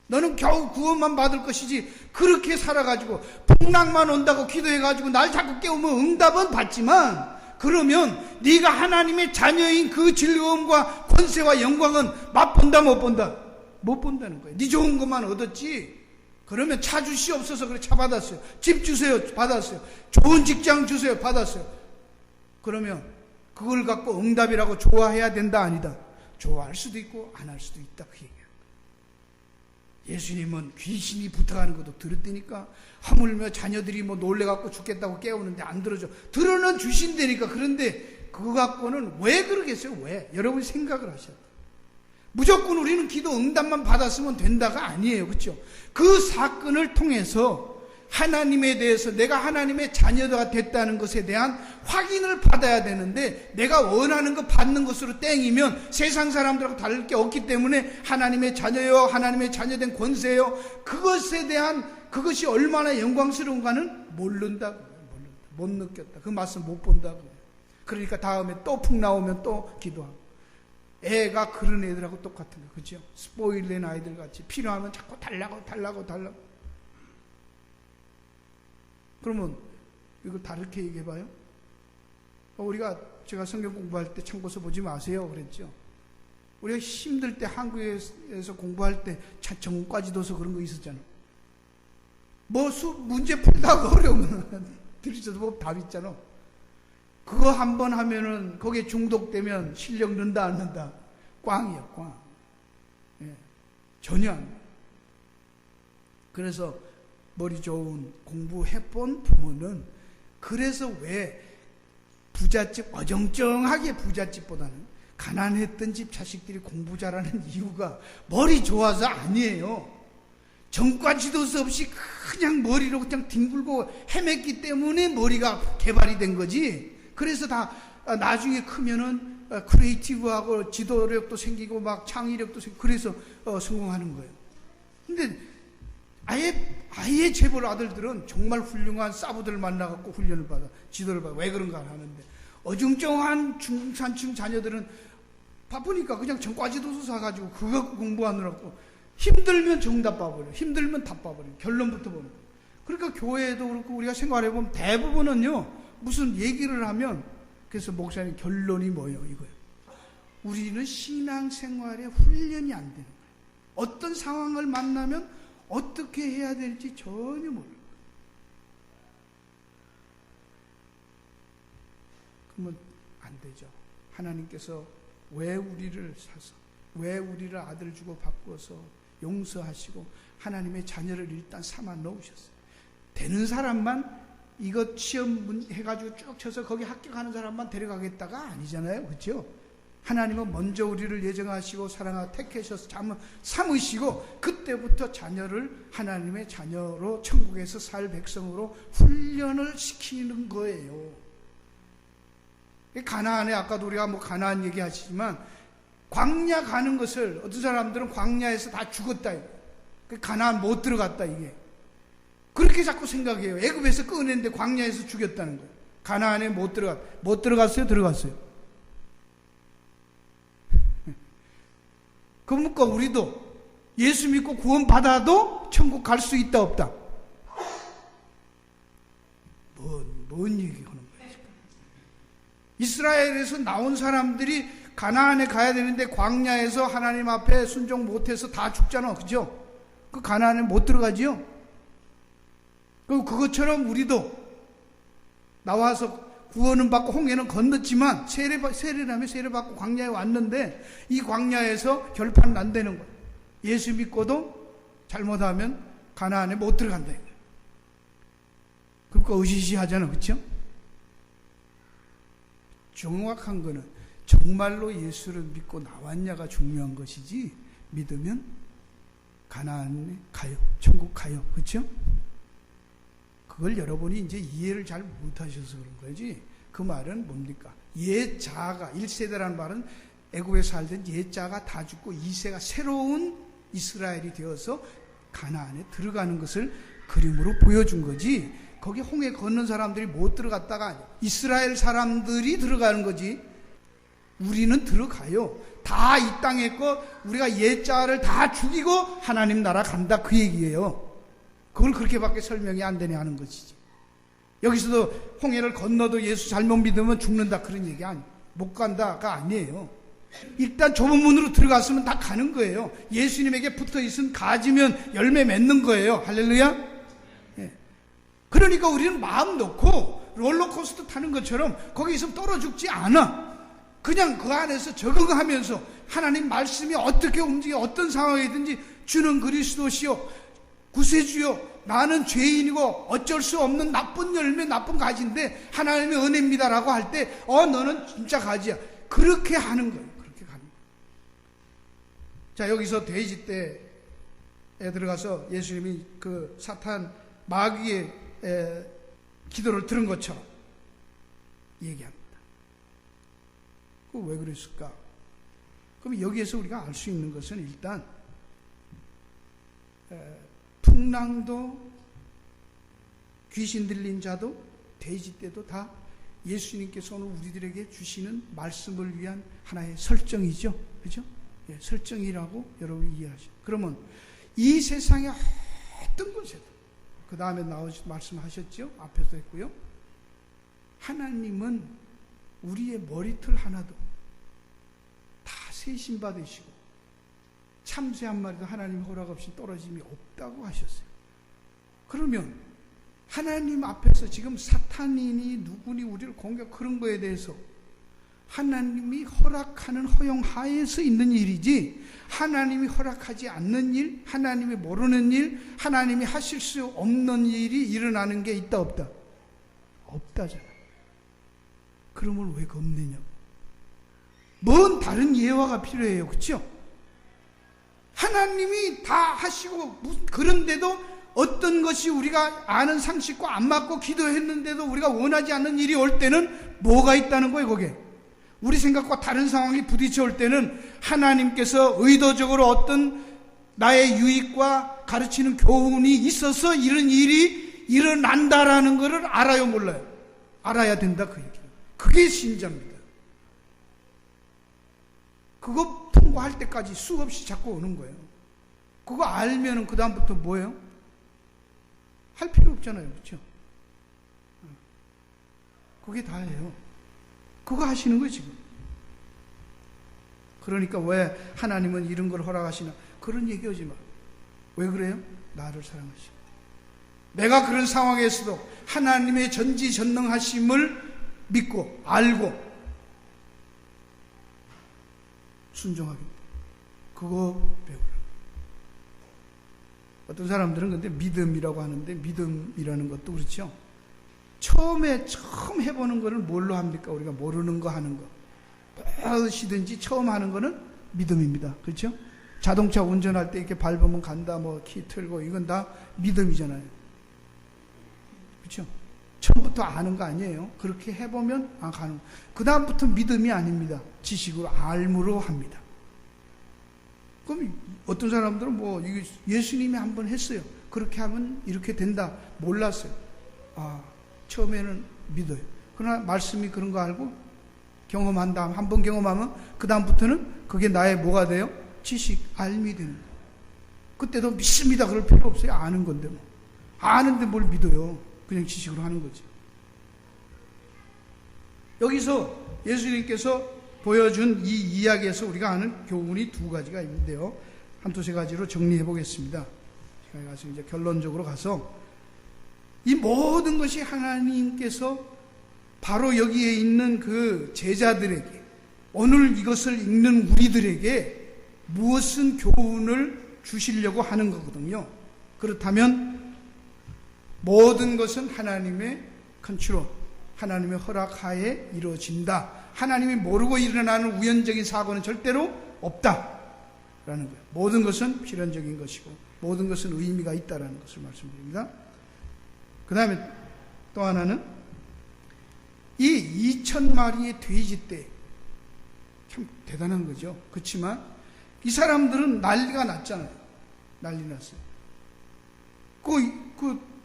너는 겨우 구원만 받을 것이지 그렇게 살아가지고 풍랑만 온다고 기도해가지고 날 자꾸 깨우면 응답은 받지만 그러면 네가 하나님의 자녀인 그 즐거움과 권세와 영광은 맛본다 못 본다? 못 본다는 거예요. 네 좋은 것만 얻었지. 그러면 차 주시옵소서 그래 차 받았어요. 집 주세요 받았어요. 좋은 직장 주세요 받았어요. 그러면 그걸 갖고 응답이라고 좋아해야 된다 아니다? 좋아할 수도 있고 안 할 수도 있다 그 얘기예요. 예수님은 귀신이 부탁하는 것도 들었다니까. 하물며 자녀들이 놀래갖고 죽겠다고 깨우는데 안 들어줘. 들어는 주신다니까. 그런데 그거 갖고는 왜 그러겠어요? 왜? 여러분이 생각을 하셔야 돼요. 무조건 우리는 기도 응답만 받았으면 된다가 아니에요. 그렇죠? 그 사건을 통해서 하나님에 대해서 내가 하나님의 자녀가 됐다는 것에 대한 확인을 받아야 되는데 내가 원하는 거 받는 것으로 땡이면 세상 사람들하고 다를 게 없기 때문에 하나님의 자녀요, 하나님의 자녀된 권세요, 그것에 대한 그것이 얼마나 영광스러운가는 모른다고요. 못 느꼈다. 그 맛을 못 본다고요. 그러니까 다음에 또 풍 나오면 또 기도하고. 애가 그런 애들하고 똑같은 거예요. 그죠? 스포일된 아이들 같이 필요하면 자꾸 달라고. 그러면 이거 다르게 얘기해봐요. 제가 성경 공부할 때 참고서 보지 마세요 그랬죠. 우리가 힘들 때 한국에서 공부할 때 전과지도서 그런 거 있었잖아. 문제 풀다가 어려우면 들으셔도 답 있잖아. 그거 한번 하면은 거기에 중독되면 실력 는다 안 는다? 꽝이야 꽝. 예, 전혀 안 돼. 그래서 머리 좋은 공부해본 부모는 그래서 왜 부잣집 어정쩡하게 부잣집보다는 가난했던 집 자식들이 공부 잘하는 이유가 머리 좋아서 아니에요. 전과 지도서 없이 그냥 머리로 그냥 뒹굴고 헤맸기 때문에 머리가 개발이 된 거지. 그래서 다 나중에 크면은 크리에이티브하고 지도력도 생기고 막 창의력도 생기고 그래서 성공하는 거예요. 근데 아예 재벌 아들들은 정말 훌륭한 사부들을 만나갖고 훈련을 받아 지도를 받아. 왜 그런가 하는데 어중쩡한 중산층 자녀들은 바쁘니까 그냥 전과지도서 사가지고 그거 갖고 공부하느라고 힘들면 정답 봐버려. 힘들면 답 봐버려. 결론부터 보는 거예요. 그러니까 교회에도 그렇고 우리가 생활해보면 대부분은요 무슨 얘기를 하면 그래서 목사님 결론이 뭐예요? 이거예요. 우리는 신앙생활에 훈련이 안 되는 거예요. 어떤 상황을 만나면 어떻게 해야 될지 전혀 모르는 거예요. 그러면 안 되죠. 하나님께서 왜 우리를 사서, 왜 우리를 아들 주고 바꾸어서 용서하시고 하나님의 자녀를 일단 삼아 넣으셨어요. 되는 사람만 이거 시험 해가지고 쭉 쳐서 거기 합격하는 사람만 데려가겠다가 아니잖아요. 그렇죠? 하나님은 먼저 우리를 예정하시고 사랑하고 택하셔서 삼으시고 그때부터 자녀를 하나님의 자녀로 천국에서 살 백성으로 훈련을 시키는 거예요. 가나안에 아까도 우리가 가나안 얘기하시지만 광야 가는 것을 어떤 사람들은 광야에서 다 죽었다. 가나안 못 들어갔다 이게. 그렇게 자꾸 생각해요. 애굽에서 꺼냈는데 광야에서 죽였다는 거예요. 가나안에 못 들어갔어요? 들어갔어요? 그러니까 우리도 예수 믿고 구원 받아도 천국 갈 수 있다 없다? 뭔 얘기하는 거예요 지금? 이스라엘에서 나온 사람들이 가나안에 가야 되는데 광야에서 하나님 앞에 순종 못해서 다 죽잖아. 그죠? 그 가나안에 못 들어가지요? 그것처럼 우리도 나와서 구원은 받고 홍해는 건넜지만 세례라며 세례받고 광야에 왔는데 이 광야에서 결판은 안 되는 거예요. 예수 믿고도 잘못하면 가나안에 못 들어간다. 그러니까 으시시하잖아. 그렇죠? 정확한 거는 정말로 예수를 믿고 나왔냐가 중요한 것이지 믿으면 가나안에 가요. 천국 가요. 그렇죠? 그걸 여러분이 이제 이해를 잘 못하셔서 그런 거지. 그 말은 뭡니까? 옛자가 1세대라는 말은 애굽에 살던 옛자가 다 죽고 2세가 새로운 이스라엘이 되어서 가나안에 들어가는 것을 그림으로 보여준 거지. 거기 홍해 걷는 사람들이 못 들어갔다가 아니야. 이스라엘 사람들이 들어가는 거지. 우리는 들어가요. 다 이 땅에 거 우리가 옛자를 다 죽이고 하나님 나라 간다 그 얘기예요. 그걸 그렇게밖에 설명이 안 되냐 하는 것이지. 여기서도 홍해를 건너도 예수 잘못 믿으면 죽는다 그런 얘기 아니에요. 못 간다가 아니에요. 일단 좁은 문으로 들어갔으면 다 가는 거예요. 예수님에게 붙어 있으면 가지면 열매 맺는 거예요. 할렐루야. 예. 그러니까 우리는 마음 놓고 롤러코스터 타는 것처럼 거기 있으면 떨어 죽지 않아. 그냥 그 안에서 적응하면서 하나님 말씀이 어떻게 움직여 어떤 상황이든지 주는 그리스도시요 구세주요 나는 죄인이고 어쩔 수 없는 나쁜 열매 나쁜 가지인데 하나님의 은혜입니다라고 할 때 너는 진짜 가지야. 그렇게 하는 거예요. 그렇게 가는 거예요. 자, 여기서 돼지 떼에 들어가서 예수님이 그 사탄 마귀의 기도를 들은 것처럼 얘기합니다. 그 왜 그랬을까? 그럼 여기에서 우리가 알 수 있는 것은 일단 풍랑도 귀신 들린 자도 돼지 떼도 다 예수님께서 오늘 우리들에게 주시는 말씀을 위한 하나의 설정이죠. 그죠? 예, 설정이라고 여러분이 이해하시죠. 그러면 이 세상의 어떤 곳에도 그 다음에 말씀하셨죠? 앞에서 했고요. 하나님은 우리의 머리털 하나도 다 세심받으시고 참새 한 마리도 하나님 허락 없이 떨어짐이 없다고 하셨어요. 그러면 하나님 앞에서 지금 사탄이니 누구니 우리를 공격 그런 거에 대해서 하나님이 허락하는 허용하에서 있는 일이지 하나님이 허락하지 않는 일, 하나님이 모르는 일, 하나님이 하실 수 없는 일이 일어나는 게 있다 없다? 없다잖아. 그러면 왜 겁내냐고. 뭔 다른 예화가 필요해요. 그렇죠? 하나님이 다 하시고 그런데도 어떤 것이 우리가 아는 상식과 안 맞고 기도했는데도 우리가 원하지 않는 일이 올 때는 뭐가 있다는 거예요. 거기에 우리 생각과 다른 상황이 부딪혀 올 때는 하나님께서 의도적으로 어떤 나의 유익과 가르치는 교훈이 있어서 이런 일이 일어난다라는 것을 알아요 몰라요? 알아야 된다 그 얘기예요. 그게 신자입니다. 그거 통과할 때까지 수없이 자꾸 오는 거예요. 그거 알면은 그 다음부터 뭐예요? 할 필요 없잖아요. 그렇죠? 그게 다예요. 그거 하시는 거예요 지금. 그러니까 왜 하나님은 이런 걸 허락하시나 그런 얘기하지 마. 왜 그래요? 나를 사랑하시고 내가 그런 상황에서도 하나님의 전지전능하심을 믿고 알고 순종하게 돼. 그거 배우라. 어떤 사람들은 근데 믿음이라고 하는데 믿음이라는 것도 그렇죠. 처음 해보는 거를 뭘로 합니까? 우리가 모르는 거 하는 거. 무엇이든지 처음 하는 거는 믿음입니다. 그렇죠? 자동차 운전할 때 이렇게 밟으면 간다, 뭐 키 틀고 이건 다 믿음이잖아요. 그렇죠? 처음부터 아는 거 아니에요. 그렇게 해보면 가는 거. 그 다음부터 믿음이 아닙니다. 지식으로 알므로 합니다. 그럼 어떤 사람들은 뭐 예수님이 한번 했어요. 그렇게 하면 이렇게 된다. 몰랐어요. 처음에는 믿어요. 그러나 말씀이 그런 거 알고 경험한 다음 한 번 경험하면 그 다음부터는 그게 나의 뭐가 돼요? 지식, 알미 되는 거예요. 그때도 믿습니다. 그럴 필요 없어요. 아는 건데 뭐. 아는데 뭘 믿어요. 그냥 지식으로 하는 거지. 여기서 예수님께서 보여준 이 이야기에서 우리가 아는 교훈이 두 가지가 있는데요. 한 두세 가지로 정리해 보겠습니다. 시간이 가서 이제 결론적으로 가서 이 모든 것이 하나님께서 바로 여기에 있는 그 제자들에게, 오늘 이것을 읽는 우리들에게 무엇은 교훈을 주시려고 하는 거거든요. 그렇다면 모든 것은 하나님의 컨트롤, 하나님의 허락하에 이루어진다. 하나님이 모르고 일어나는 우연적인 사고는 절대로 없다라는 거예요. 모든 것은 필연적인 것이고 모든 것은 의미가 있다라는 것을 말씀드립니다. 그 다음에 또 하나는 이 2,000마리의 돼지 떼, 참 대단한 거죠. 그렇지만 이 사람들은 난리가 났잖아요. 난리 났어요.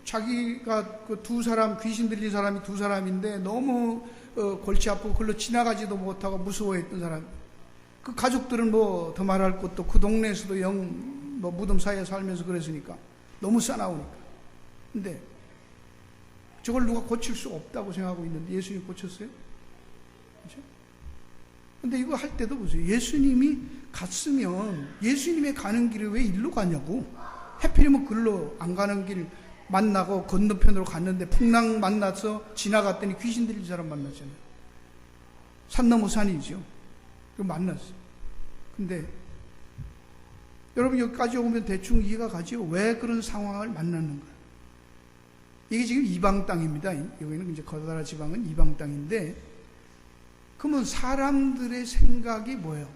자기가 그 두 사람, 귀신 들린 사람이 두 사람인데 너무 골치 아프고 글로 지나가지도 못하고 무서워했던 사람. 그 가족들은 뭐 더 말할 것도, 그 동네에서도 뭐 무덤 사이에 살면서 그랬으니까 너무 싸나우니까. 근데 저걸 누가 고칠 수 없다고 생각하고 있는데 예수님이 고쳤어요? 그렇죠? 근데 이거 할 때도 보세요. 예수님이 갔으면 예수님의 가는 길을 왜 일로 가냐고. 해필이면 글로 안 가는 길 만나고 건너편으로 갔는데 풍랑 만나서 지나갔더니 귀신 들린 사람 만났잖아요. 산 넘어 산이죠. 그 만났어요. 근데 여러분 여기까지 오면 대충 이해가 가죠. 왜 그런 상황을 만났는가. 이게 지금 이방 땅입니다. 여기는 이제 거다라 지방은 이방 땅인데, 그러면 사람들의 생각이 뭐예요?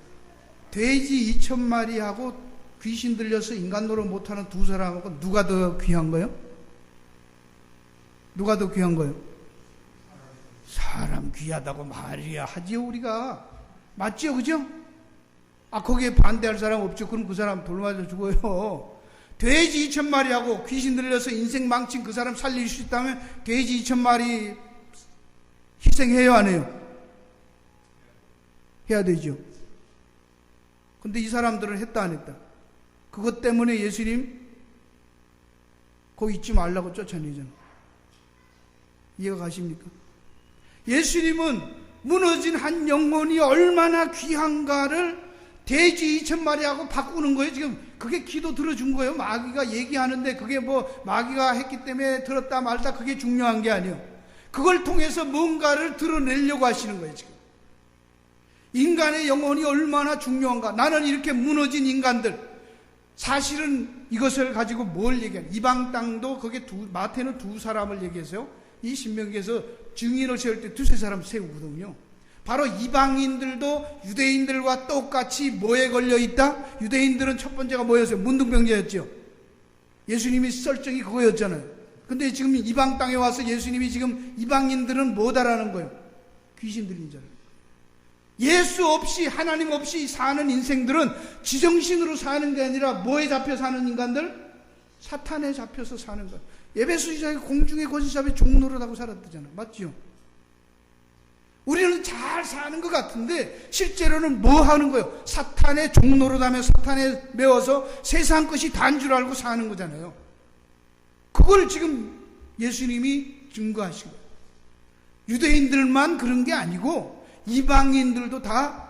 돼지 2,000마리하고 귀신 들려서 인간 노릇 못하는 두 사람하고 누가 더 귀한 거예요? 누가 더 귀한 거예요? 사람 귀하다고 말이야 하지요, 우리가. 맞지요, 그죠? 거기에 반대할 사람 없죠. 그럼 그 사람 돌 맞아 죽어요. 돼지 2,000마리하고 귀신 들려서 인생 망친 그 사람 살릴 수 있다면 돼지 2,000마리 희생해요, 안 해요? 해야 되죠. 근데 이 사람들은 했다, 안 했다? 그것 때문에 예수님 거기 있지 말라고 쫓아내잖아. 이해가 가십니까? 예수님은 무너진 한 영혼이 얼마나 귀한가를 돼지 2,000마리하고 바꾸는 거예요. 지금 그게 기도 들어준 거예요. 마귀가 얘기하는데 그게 뭐 마귀가 했기 때문에 들었다 말다 그게 중요한 게 아니에요. 그걸 통해서 뭔가를 드러내려고 하시는 거예요. 지금 인간의 영혼이 얼마나 중요한가. 나는 이렇게 무너진 인간들, 사실은 이것을 가지고 뭘 얘기하냐. 이방 땅도 거기에 마태는 두 사람을 얘기해서요. 이 신명기에서 증인을 세울 때 두세 사람 세우거든요. 바로 이방인들도 유대인들과 똑같이 뭐에 걸려 있다? 유대인들은 첫 번째가 뭐였어요? 문둥병자였죠. 예수님이 설정이 그거였잖아요. 근데 지금 이방 땅에 와서 예수님이 지금 이방인들은 뭐다라는 거예요? 귀신 들린 자를. 예수 없이, 하나님 없이 사는 인생들은 지정신으로 사는 게 아니라 뭐에 잡혀 사는 인간들? 사탄에 잡혀서 사는 것. 에베소 지장이 공중의 거짓잡이 종노릇하고 살았다잖아. 맞죠? 우리는 잘 사는 것 같은데 실제로는 뭐 하는 거예요? 사탄의 종노릇하며 사탄에 매워서 세상 것이 단 줄 알고 사는 거잖아요. 그걸 지금 예수님이 증거하신 거예요. 유대인들만 그런 게 아니고 이방인들도 다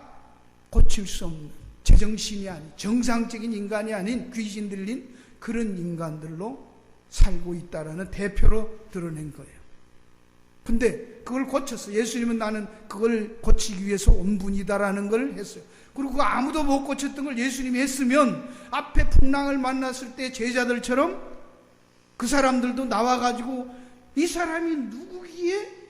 고칠 수 없는, 제정신이 아닌, 정상적인 인간이 아닌 귀신 들린 그런 인간들로 살고 있다라는 대표로 드러낸 거예요. 근데 그걸 고쳤어. 예수님은 나는 그걸 고치기 위해서 온 분이다라는 걸 했어요. 그리고 아무도 못 고쳤던 걸 예수님이 했으면 앞에 풍랑을 만났을 때 제자들처럼 그 사람들도 나와가지고 이 사람이 누구기에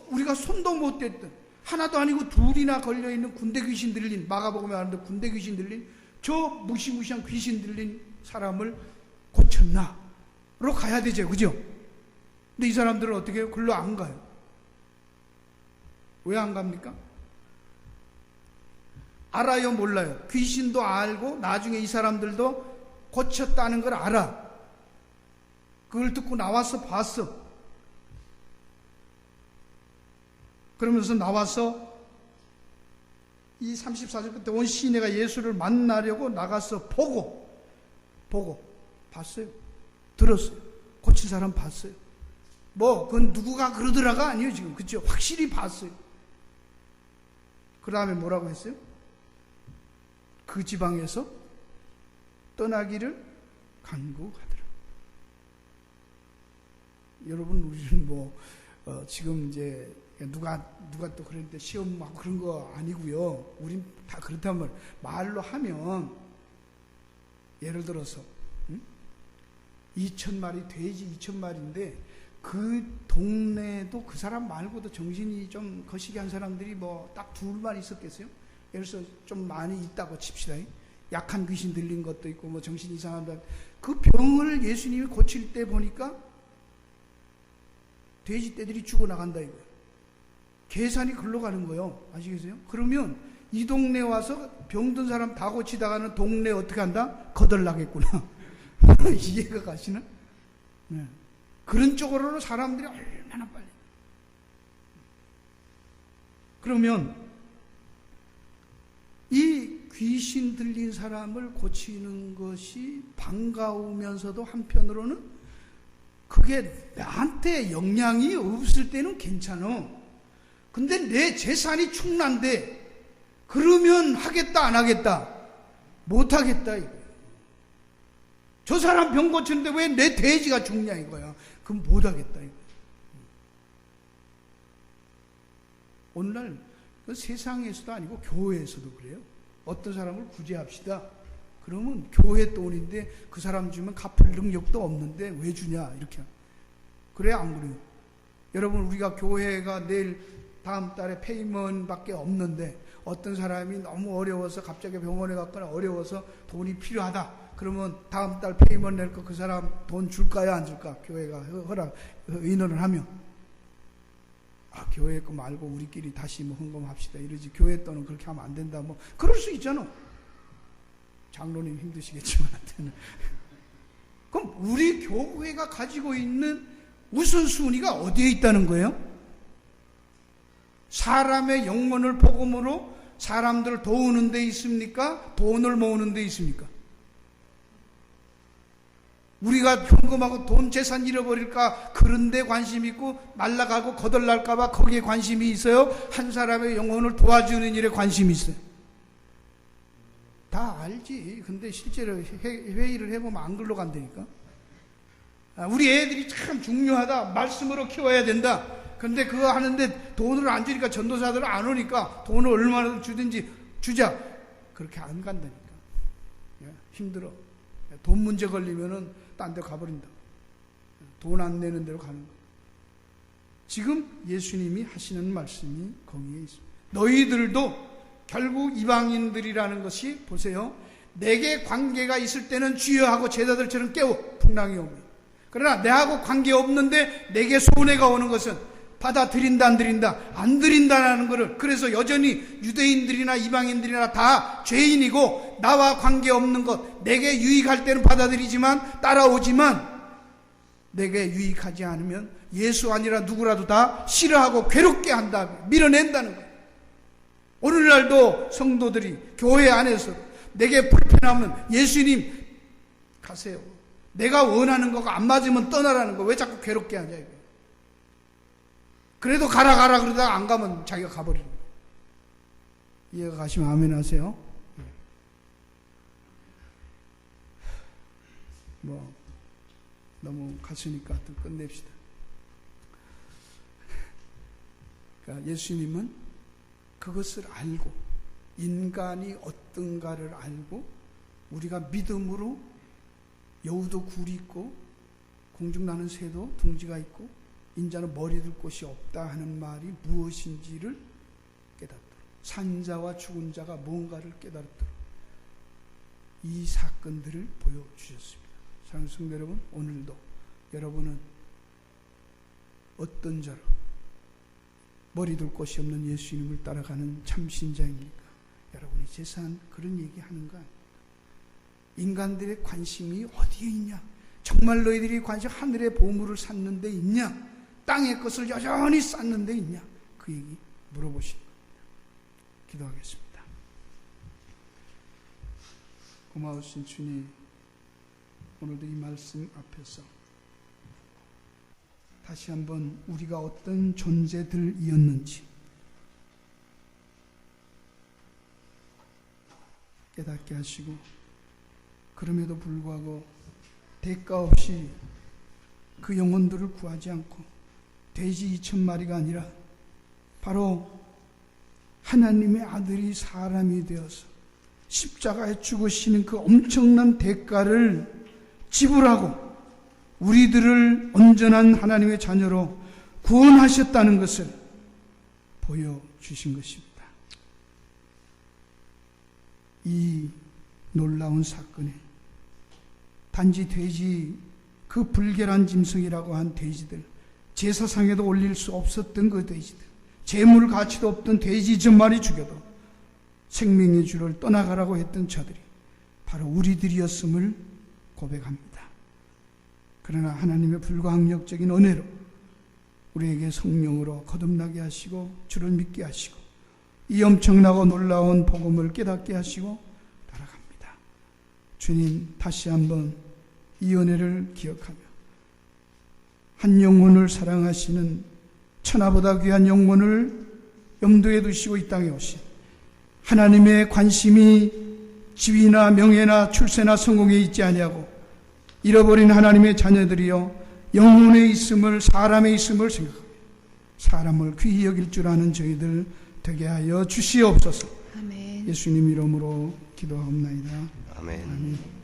우리가 손도 못 댔던 하나도 아니고 둘이나 걸려있는 군대 귀신 들린, 마가복음에 하는데 군대 귀신 들린 저 무시무시한 귀신 들린 사람을 고쳤나로 가야 되죠. 그죠? 근데 이 사람들은 어떻게 해요? 글로 안 가요. 왜 안 갑니까? 알아요? 몰라요? 귀신도 알고 나중에 이 사람들도 고쳤다는 걸 알아. 그걸 듣고 나와서 봤어. 그러면서 나와서 이 34절 끝에 온 시내가 예수를 만나려고 나가서 보고 봤어요. 들었어요. 고친 사람 봤어요. 그건 누구가 그러더라가 아니에요, 지금. 그쵸? 확실히 봤어요. 그 다음에 뭐라고 했어요? 그 지방에서 떠나기를 간구하더라. 여러분, 우리는 지금 이제 누가 또 그랬는데 시험하고 그런 거 아니고요. 우린 다 그렇다면 말로 하면 예를 들어서 2,000마리 돼지 2,000마리인데 그 동네에도 그 사람 말고도 정신이 좀 거시기한 사람들이 딱 둘만 있었겠어요? 예를 들어서 좀 많이 있다고 칩시다. 약한 귀신 들린 것도 있고 정신 이상한 사람. 그 병을 예수님이 고칠 때 보니까 돼지 떼들이 죽어나간다 이거예요. 계산이 글로 가는 거예요. 아시겠어요? 그러면 이 동네 와서 병든 사람 다 고치다가는 동네 어떻게 한다? 거덜나겠구나. 이해가 가시나? 네. 그런 쪽으로는 사람들이 얼마나 빨리. 그러면 이 귀신 들린 사람을 고치는 것이 반가우면서도 한편으로는 그게 나한테 영향이 없을 때는 괜찮아. 근데 내 재산이 충난데 그러면 하겠다 안 하겠다? 못 하겠다 이거야. 저 사람 병 고치는데 왜 내 돼지가 죽냐 이거야. 그럼 못 하겠다 이거야. 오늘날 그 세상에서도 아니고 교회에서도 그래요. 어떤 사람을 구제합시다. 그러면 교회 돈인데 그 사람 주면 갚을 능력도 없는데 왜 주냐 이렇게. 그래 안 그래요? 여러분 우리가 교회가 내일 다음 달에 페이먼밖에 없는데 어떤 사람이 너무 어려워서 갑자기 병원에 갔거나 어려워서 돈이 필요하다. 그러면 다음 달 페이먼 낼 거 그 사람 돈 줄까요 안 줄까? 교회가 의논을 하면 교회 거 말고 우리끼리 다시 헌금합시다 이러지. 교회 돈은 그렇게 하면 안 된다. 그럴 수 있잖아. 장로님 힘드시겠지만 그럼 우리 교회가 가지고 있는 우선순위가 어디에 있다는 거예요? 사람의 영혼을 복음으로 사람들을 도우는 데 있습니까? 돈을 모으는 데 있습니까? 우리가 현금하고 돈 재산 잃어버릴까 그런 데 관심 있고 날아가고 거덜날까 봐 거기에 관심이 있어요? 한 사람의 영혼을 도와주는 일에 관심이 있어요? 다 알지. 근데 실제로 회의를 해보면 안 글로 간다니까. 우리 애들이 참 중요하다. 말씀으로 키워야 된다. 근데 그거 하는데 돈을 안 주니까 전도사들은 안 오니까 돈을 얼마나 주든지 주자. 그렇게 안 간다니까. 힘들어. 돈 문제 걸리면은 딴 데 가버린다. 돈 안 내는 데로 가는 거. 지금 예수님이 하시는 말씀이 거기에 있습니다. 너희들도 결국 이방인들이라는 것이 보세요. 내게 관계가 있을 때는 주여 하고 제자들처럼 깨워 풍랑이 옵니다. 그러나 내하고 관계 없는데 내게 손해가 오는 것은 받아들인다 안 드린다? 안 드린다라는 것을. 그래서 여전히 유대인들이나 이방인들이나 다 죄인이고 나와 관계없는 것, 내게 유익할 때는 받아들이지만 따라오지만 내게 유익하지 않으면 예수 아니라 누구라도 다 싫어하고 괴롭게 한다. 밀어낸다는 거예요. 오늘날도 성도들이 교회 안에서 내게 불편하면 예수님 가세요. 내가 원하는 거가 안 맞으면 떠나라는 거. 왜 자꾸 괴롭게 하냐 이거. 그래도 가라 그러다가 안 가면 자기가 가버리는 거예요. 이해가 가시면 아멘 하세요. 너무 갔으니까 또 끝냅시다. 그러니까 예수님은 그것을 알고 인간이 어떤가를 알고 우리가 믿음으로 여우도 굴이 있고 공중나는 새도 둥지가 있고 인자는 머리 둘 곳이 없다 하는 말이 무엇인지를 깨닫도록 산자와 죽은 자가 뭔가를 깨닫도록 이 사건들을 보여주셨습니다. 사랑하는 성도 여러분, 오늘도 여러분은 어떤 자로 머리 둘 곳이 없는 예수님을 따라가는 참신자입니까? 여러분이 제사한 그런 얘기하는 거 아닙니다. 인간들의 관심이 어디에 있냐? 정말 너희들이 관심 하늘의 보물을 쌓는 데 있냐? 땅의 것을 여전히 쌓는 데 있냐? 그 얘기 물어보시는 겁니다. 기도하겠습니다. 고마우신 주님, 오늘도 이 말씀 앞에서 다시 한번 우리가 어떤 존재들이었는지 깨닫게 하시고 그럼에도 불구하고 대가 없이 그 영혼들을 구하지 않고 돼지 2,000마리가 아니라 바로 하나님의 아들이 사람이 되어서 십자가에 죽으시는 그 엄청난 대가를 지불하고 우리들을 온전한 하나님의 자녀로 구원하셨다는 것을 보여주신 것입니다. 이 놀라운 사건에 단지 돼지, 그 불결한 짐승이라고 한 돼지들, 제사상에도 올릴 수 없었던 그 돼지들, 재물 가치도 없던 돼지 2,000마리 죽여도 생명의 주를 떠나가라고 했던 저들이 바로 우리들이었음을 고백합니다. 그러나 하나님의 불가항력적인 은혜로 우리에게 성령으로 거듭나게 하시고 주를 믿게 하시고 이 엄청나고 놀라운 복음을 깨닫게 하시고 따라갑니다. 주님, 다시 한번 이 은혜를 기억하며 한 영혼을 사랑하시는 천하보다 귀한 영혼을 염두에 두시고 이 땅에 오신 하나님의 관심이 지위나 명예나 출세나 성공에 있지 아니하고 잃어버린 하나님의 자녀들이여 영혼에 있음을, 사람에 있음을 생각하며 사람을 귀히 여길 줄 아는 저희들 되게 하여 주시옵소서. 아멘. 예수님 이름으로 기도하옵나이다. 아멘. 아멘.